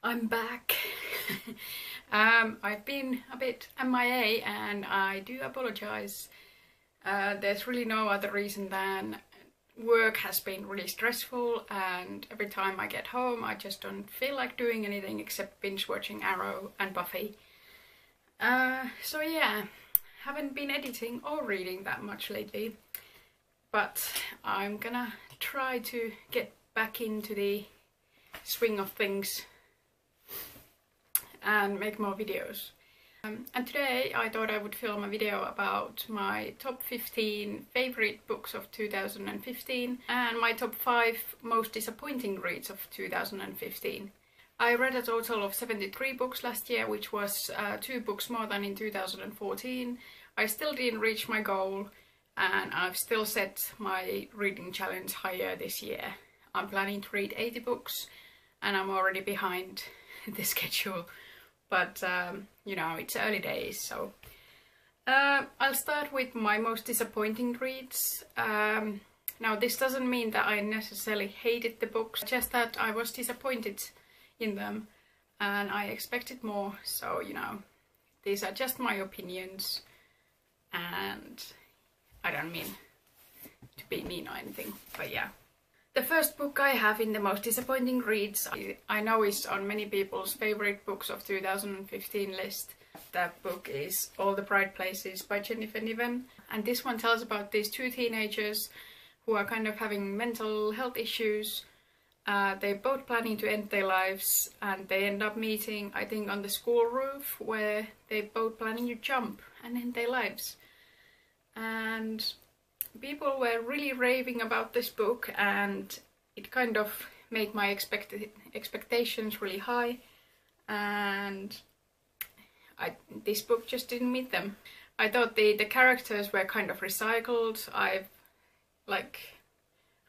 I'm back. I've been a bit MIA and I do apologize. There's really no other reason than work has been really stressful, and every time I get home I just don't feel like doing anything except binge watching Arrow and Buffy. So yeah, haven't been editing or reading that much lately, but I'm gonna try to get back into the swing of things and make more videos. And today I thought I would film a video about my top 15 favorite books of 2015 and my top 5 most disappointing reads of 2015. I read a total of 73 books last year, which was 2 books more than in 2014. I still didn't reach my goal, and I've still set my reading challenge higher this year. I'm planning to read 80 books and I'm already behind the schedule. But, you know, it's early days, so... I'll start with my most disappointing reads. Now, this doesn't mean that I necessarily hated the books, just that I was disappointed in them and I expected more, so, you know, these are just my opinions and I don't mean to be mean or anything, but yeah. The first book I have in the most disappointing reads, I know is on many people's favorite books of 2015 list. That book is All the Bright Places by Jennifer Niven. And this one tells about these 2 teenagers who are kind of having mental health issues. They're both planning to end their lives and they end up meeting, I think, on the school roof where they're both planning to jump and end their lives. And people were really raving about this book and it kind of made my expectations really high, and this book just didn't meet them. I thought the characters were kind of recycled. I've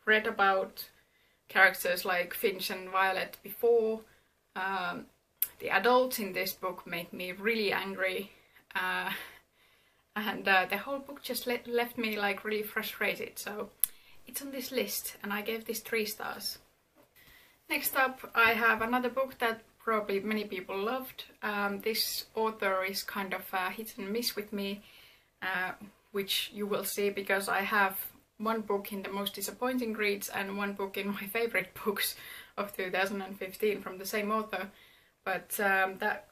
read about characters like Finch and Violet before. The adults in this book made me really angry. And the whole book just left me like really frustrated, so it's on this list and I gave this 3 stars. Next up I have another book that probably many people loved. This author is kind of hit and miss with me, which you will see because I have 1 book in the most disappointing reads and 1 book in my favorite books of 2015 from the same author. But that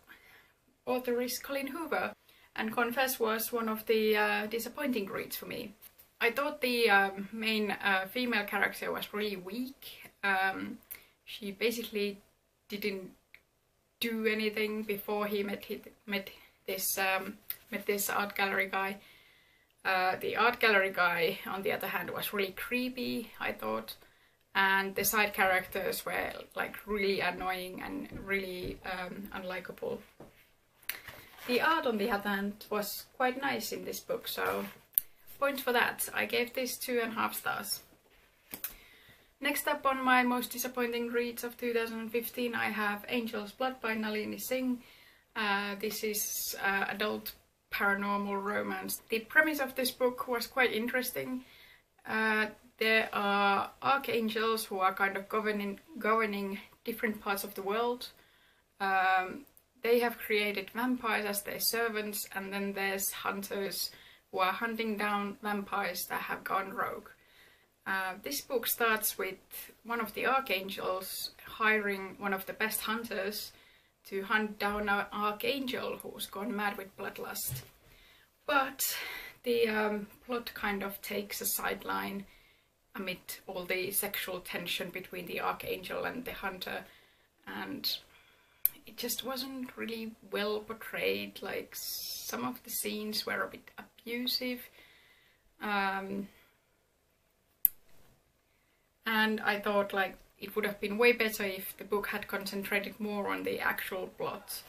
author is Colleen Hoover. And Confess was one of the disappointing reads for me. I thought the main female character was really weak. She basically didn't do anything before he met this art gallery guy. The art gallery guy, on the other hand, was really creepy, I thought. And the side characters were like really annoying and really unlikable. The art, on the other hand, was quite nice in this book, so points for that. I gave this 2.5 stars. Next up on my most disappointing reads of 2015, I have Angel's Blood by Nalini Singh. This is adult paranormal romance. The premise of this book was quite interesting. There are archangels who are kind of governing different parts of the world. They have created vampires as their servants, and then there's hunters who are hunting down vampires that have gone rogue. This book starts with one of the archangels hiring one of the best hunters to hunt down an archangel who's gone mad with bloodlust. But the plot kind of takes a sideline amid all the sexual tension between the archangel and the hunter, and it just wasn't really well portrayed. Like, some of the scenes were a bit abusive. And I thought like it would have been way better if the book had concentrated more on the actual plot.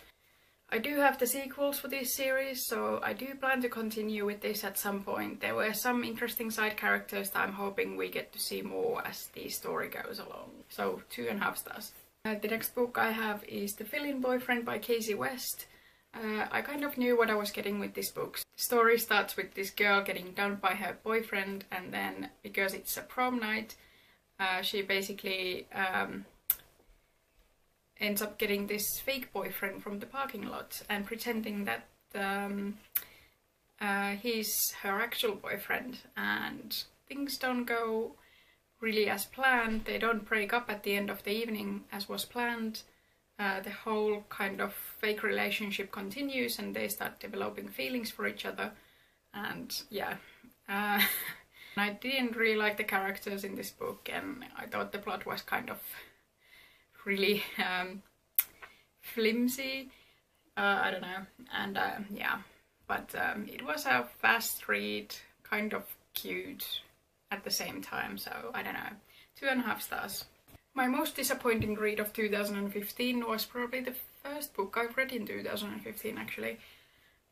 I do have the sequels for this series, so I do plan to continue with this at some point. There were some interesting side characters that I'm hoping we get to see more as the story goes along. So 2.5 stars. The next book I have is The Fill-In Boyfriend by Casey West. I kind of knew what I was getting with this book. The story starts with this girl getting dumped by her boyfriend, and then because it's a prom night, she basically ends up getting this fake boyfriend from the parking lot and pretending that he's her actual boyfriend, and things don't go really as planned. They don't break up at the end of the evening as was planned. The whole kind of fake relationship continues and they start developing feelings for each other, and yeah. I didn't really like the characters in this book, and I thought the plot was kind of really flimsy. I don't know, and yeah, but it was a fast read, kind of cute at the same time, so I don't know, 2.5 stars. My most disappointing read of 2015 was probably the first book I've read in 2015 actually.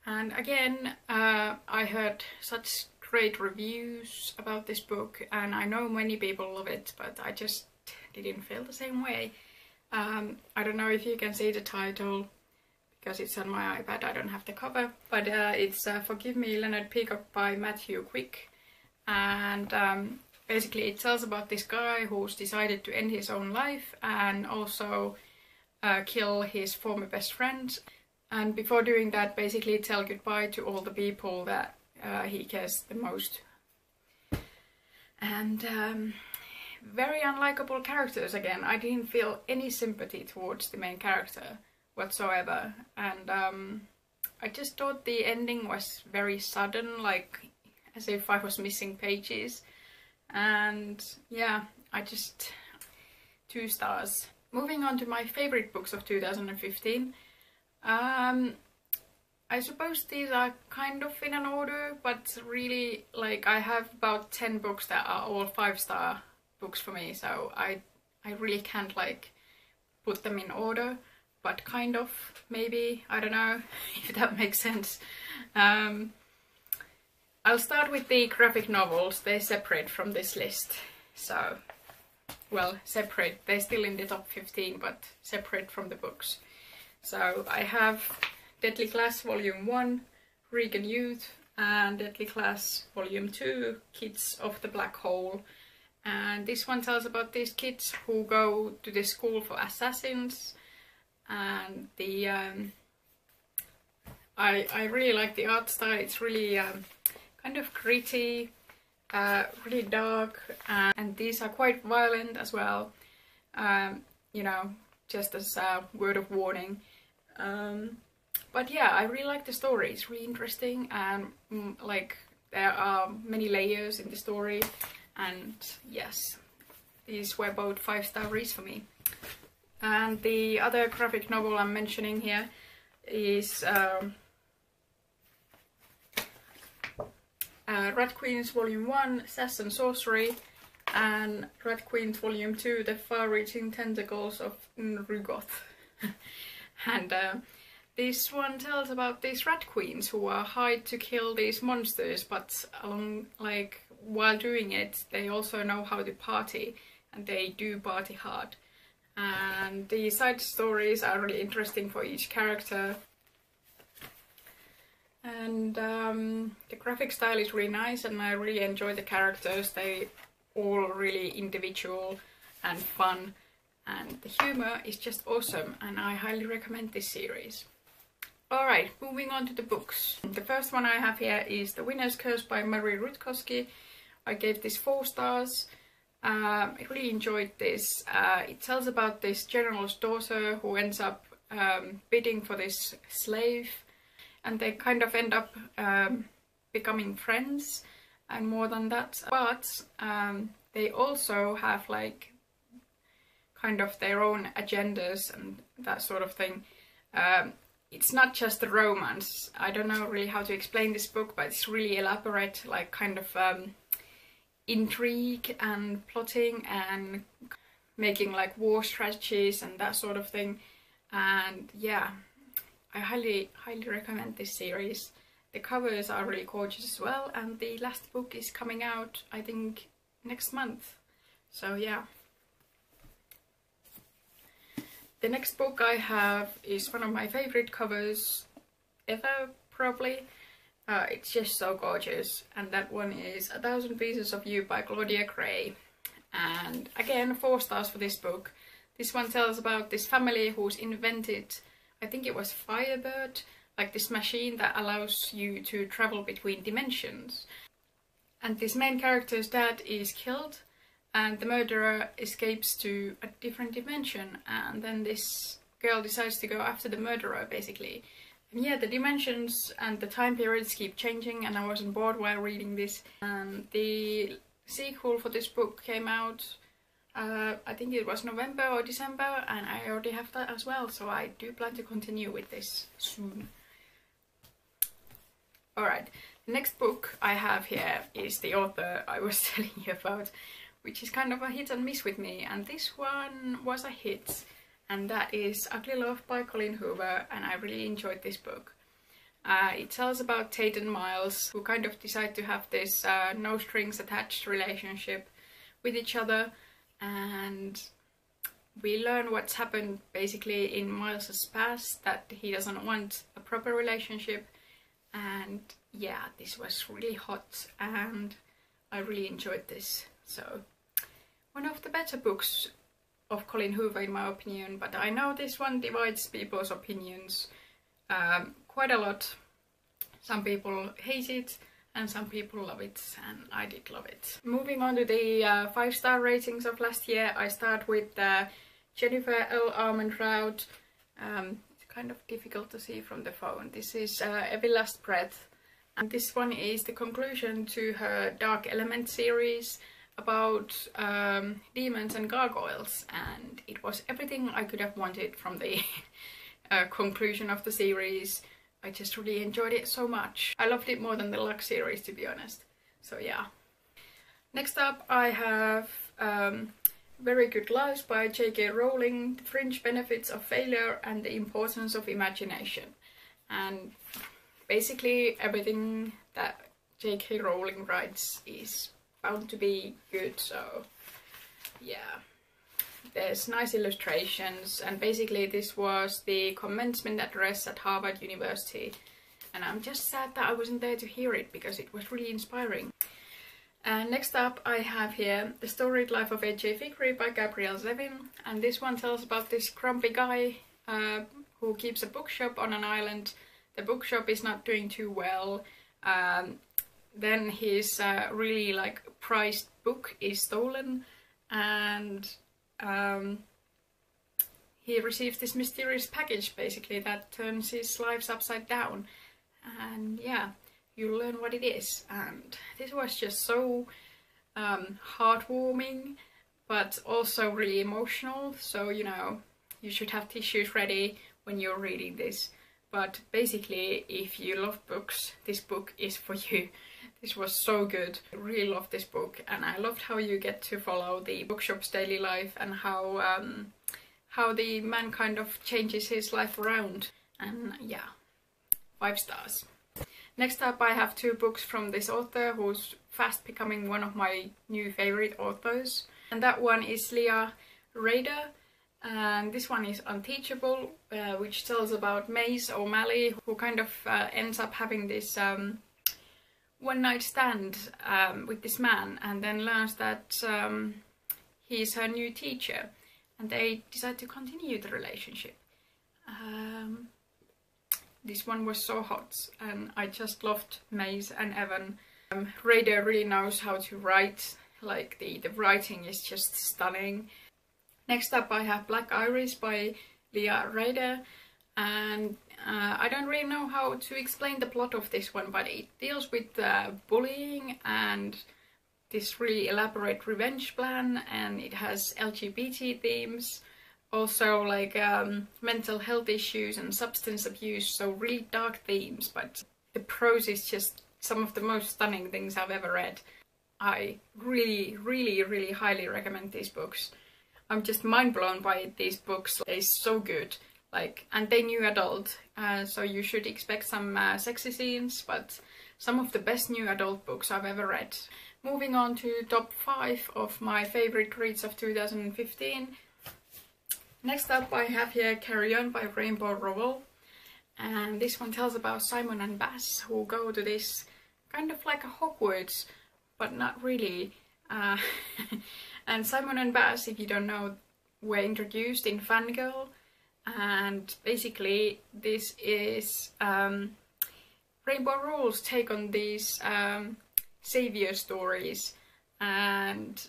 And again, I heard such great reviews about this book, and I know many people love it, but I just didn't feel the same way. I don't know if you can see the title, because it's on my iPad, I don't have the cover, but it's Forgive Me, Leonard Peacock by Matthew Quick. And basically it tells about this guy who's decided to end his own life and also kill his former best friend. And before doing that, basically tell goodbye to all the people that he cares the most. And very unlikable characters again. I didn't feel any sympathy towards the main character whatsoever. And I just thought the ending was very sudden, like as if I was missing pages. And yeah, I just 2 stars. Moving on to my favorite books of 2015. I suppose these are kind of in an order, but really, like, I have about 10 books that are all 5-star books for me, so I really can't like put them in order, but kind of, maybe, I don't know if that makes sense. I'll start with the graphic novels. They separate from this list, so, well, separate, they're still in the top 15, but separate from the books. So I have Deadly Class Volume 1, Regan Youth, and Deadly Class Volume 2, Kids of the Black Hole. And this one tells about these kids who go to the school for assassins. And the I really like the art style. It's really kind of gritty, really dark, and these are quite violent as well. You know, just as a word of warning. But yeah, I really like the story. It's really interesting, and like there are many layers in the story, and yes, these were both 5-star reads for me. And the other graphic novel I'm mentioning here is Rat Queens Volume 1, Sass and Sorcery, and Rat Queens Volume 2, The Far-Reaching Tentacles of Nrugoth. And this one tells about these rat queens who are hired to kill these monsters, but while doing it, they also know how to party, and they do party hard. And the side stories are really interesting for each character. And the graphic style is really nice, and I really enjoy the characters. They all really individual and fun. And the humour is just awesome, and I highly recommend this series. Alright, moving on to the books. The first one I have here is The Winner's Curse by Marie Rutkowski. I gave this 4 stars. I really enjoyed this. It tells about this general's daughter who ends up bidding for this slave, and they kind of end up becoming friends and more than that. But they also have like kind of their own agendas and that sort of thing. It's not just a romance. I don't know really how to explain this book, but it's really elaborate, like kind of intrigue and plotting and making like war strategies and that sort of thing. And yeah, I highly recommend this series. The covers are really gorgeous as well, and the last book is coming out, I think, next month. So yeah. The next book I have is one of my favorite covers ever, probably. It's just so gorgeous, and that one is 1,000 Pieces of You by Claudia Gray. And again, 4 stars for this book. This one tells about this family who's invented, I think it was Firebird, like this machine that allows you to travel between dimensions. And this main character's dad is killed and the murderer escapes to a different dimension, and then this girl decides to go after the murderer basically. And yeah, the dimensions and the time periods keep changing, and I wasn't bored while reading this. And the sequel for this book came out, I think it was November or December, and I already have that as well, so I do plan to continue with this soon. Alright, the next book I have here is the author I was telling you about, which is kind of a hit and miss with me, and this one was a hit, and that is Ugly Love by Colleen Hoover, and I really enjoyed this book. It tells about Tate and Miles, who kind of decide to have this no strings attached relationship with each other, and we learn what's happened basically in Miles's past, that he doesn't want a proper relationship. And yeah, this was really hot and I really enjoyed this. So, one of the better books of Colleen Hoover in my opinion, but I know this one divides people's opinions quite a lot. Some people hate it and some people love it, and I did love it. Moving on to the 5-star ratings of last year, I start with Jennifer L. Armentrout. It's kind of difficult to see from the phone. This is Every Last Breath, and this one is the conclusion to her Dark Element series about demons and gargoyles, and it was everything I could have wanted from the conclusion of the series. I just really enjoyed it so much. I loved it more than the Luck series, to be honest. So yeah. Next up I have Very Good Lives by J.K. Rowling, The Fringe Benefits of Failure and the Importance of Imagination. And basically everything that J.K. Rowling writes is bound to be good, so yeah. There's nice illustrations, and basically this was the commencement address at Harvard University, and I'm just sad that I wasn't there to hear it because it was really inspiring. And next up I have here The Storied Life of A.J. Fikry by Gabrielle Zevin, and this one tells about this grumpy guy who keeps a bookshop on an island. The bookshop is not doing too well. Then his really like prized book is stolen, and he receives this mysterious package basically that turns his life upside down, and yeah, you learn what it is. And this was just so heartwarming but also really emotional, so you know, you should have tissues ready when you're reading this. But basically, if you love books, this book is for you. This was so good. I really loved this book, and I loved how you get to follow the bookshop's daily life and how the man kind of changes his life around. And yeah, 5 stars. Next up I have 2 books from this author who's fast becoming one of my new favorite authors. And that one is Leah Rader. And this one is Unteachable, which tells about Mace O'Malley, who kind of ends up having this one-night stand with this man, and then learns that he's her new teacher, and they decide to continue the relationship. This one was so hot, and I just loved Mace and Evan. Rader really knows how to write, like the writing is just stunning. Next up I have Black Iris by Leah Rader, and I don't really know how to explain the plot of this one, but it deals with bullying and this really elaborate revenge plan, and it has LGBT themes, also like mental health issues and substance abuse, so really dark themes, but the prose is just some of the most stunning things I've ever read. I really highly recommend these books. I'm just mind blown by these books. They're so good, like, and they new adult, so you should expect some sexy scenes, but some of the best new adult books I've ever read. Moving on to top 5 of my favorite reads of 2015. Next up I have here Carry On by Rainbow Rowell, and this one tells about Simon and Baz, who go to this kind of like a Hogwarts, but not really. And Simon and Baz, if you don't know were introduced in Fangirl, and basically this is Rainbow Rules take on these savior stories, and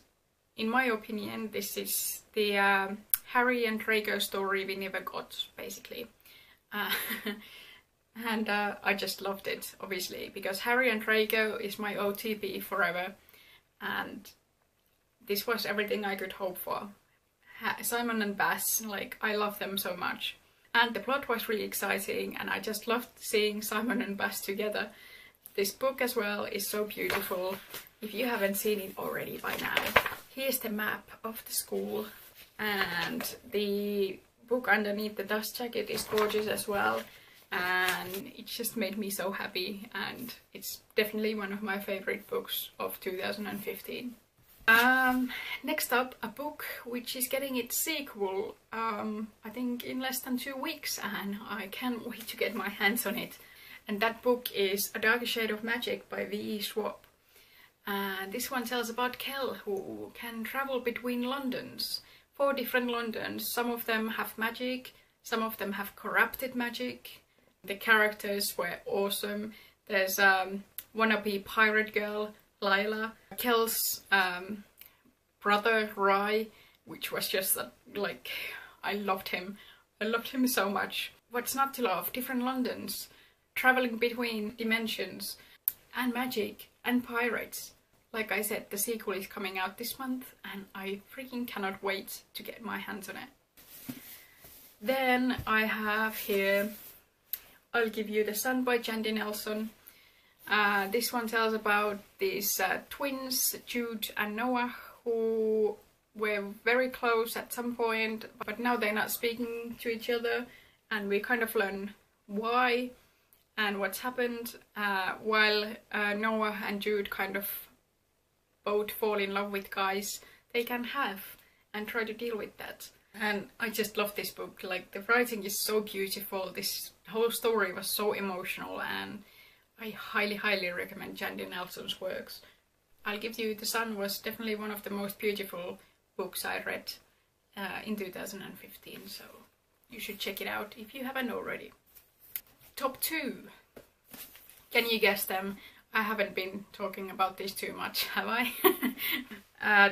in my opinion this is the Harry and Draco story we never got, basically. And I just loved it, obviously, because Harry and Draco is my OTP forever, and this was everything I could hope for. Simon and Baz, like, I love them so much. And the plot was really exciting, and I just loved seeing Simon and Baz together. This book as well is so beautiful, if you haven't seen it already by now. Here's the map of the school, and the book underneath the dust jacket is gorgeous as well, and it just made me so happy, and it's definitely one of my favorite books of 2015. Next up, a book which is getting its sequel, I think in less than 2 weeks, and I can't wait to get my hands on it. And that book is A Darker Shade of Magic by V.E. Schwab. This one tells about Kel, who can travel between Londons. 4 different Londons. Some of them have magic, some of them have corrupted magic. The characters were awesome. There's wannabe pirate girl, Lila. Kel's brother, Rai, which was just like, I loved him. I loved him so much. What's not to love? Different Londons, traveling between dimensions, and magic, and pirates. Like I said, the sequel is coming out this month, and I freaking cannot wait to get my hands on it. Then I have here I'll Give You the Sun by Jandy Nelson. This one tells about these twins, Jude and Noah, who were very close at some point, but now they're not speaking to each other, and we kind of learn why and what's happened, while Noah and Jude kind of both fall in love with guys they can have and try to deal with that. And I just love this book. Like, the writing is so beautiful, this whole story was so emotional, and I highly recommend Jandy Nelson's works. I'll Give You the Sun was definitely one of the most beautiful books I read in 2015, so you should check it out if you haven't already. Top 2. Can you guess them? I haven't been talking about this too much, have I?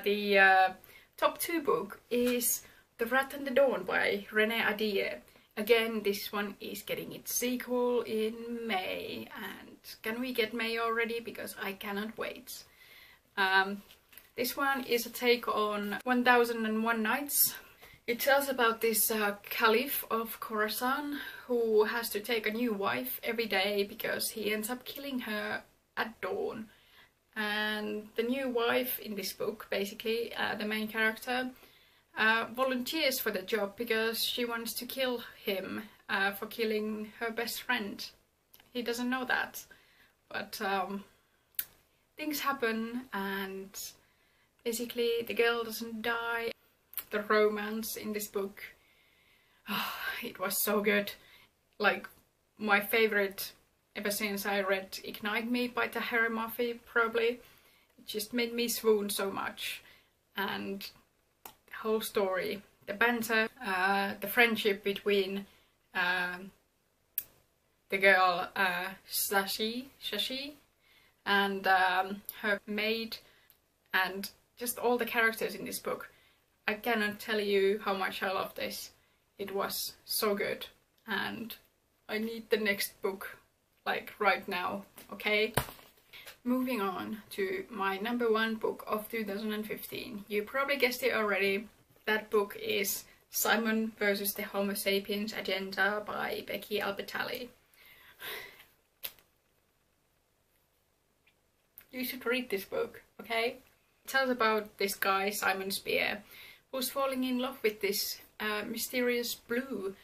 The top 2 book is The Rat and the Dawn by Renee Ahdieh. Again, this one is getting its sequel in May, and can we get May already? Because I cannot wait. This one is a take on 1001 Nights. It tells about this Caliph of Khorasan who has to take a new wife every day because he ends up killing her at dawn. And the new wife in this book, basically, the main character, volunteers for the job because she wants to kill him for killing her best friend. He doesn't know that, but things happen, and basically the girl doesn't die. The romance in this book, it was so good. Like, my favorite ever since I read Ignite Me by Tahira Murphy, probably. It just made me swoon so much. And the whole story, the banter, the friendship between the girl Shashi and her maid, and just all the characters in this book. I cannot tell you how much I love this. It was so good, and I need the next book, like, right now, okay? Moving on to my number 1 book of 2015. You probably guessed it already. That book is Simon versus the Homo Sapiens Agenda by Becky Albertalli. You should read this book, okay? It tells about this guy, Simon Spear, who's falling in love with this mysterious Blue.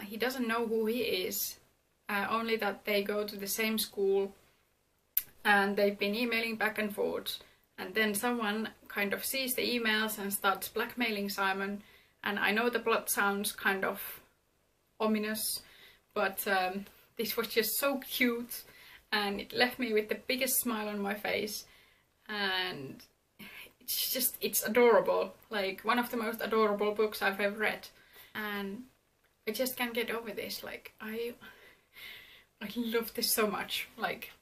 He doesn't know who he is, only that they go to the same school and they've been emailing back and forth. And then someone kind of sees the emails and starts blackmailing Simon. And I know the plot sounds kind of ominous, but this was just so cute, and it left me with the biggest smile on my face. And it's adorable. Like, one of the most adorable books I've ever read. And I just can't get over this. Like, I love this so much. Like,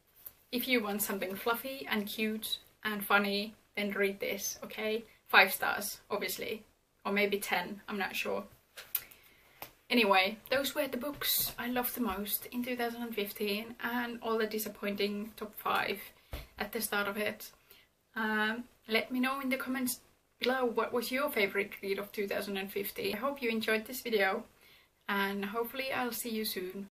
if you want something fluffy and cute and funny, then read this, okay? 5 stars, obviously. Or maybe 10, I'm not sure. Anyway, those were the books I loved the most in 2015, and all the disappointing top 5 at the start of it. Let me know in the comments below what was your favourite read of 2015. I hope you enjoyed this video, and hopefully I'll see you soon.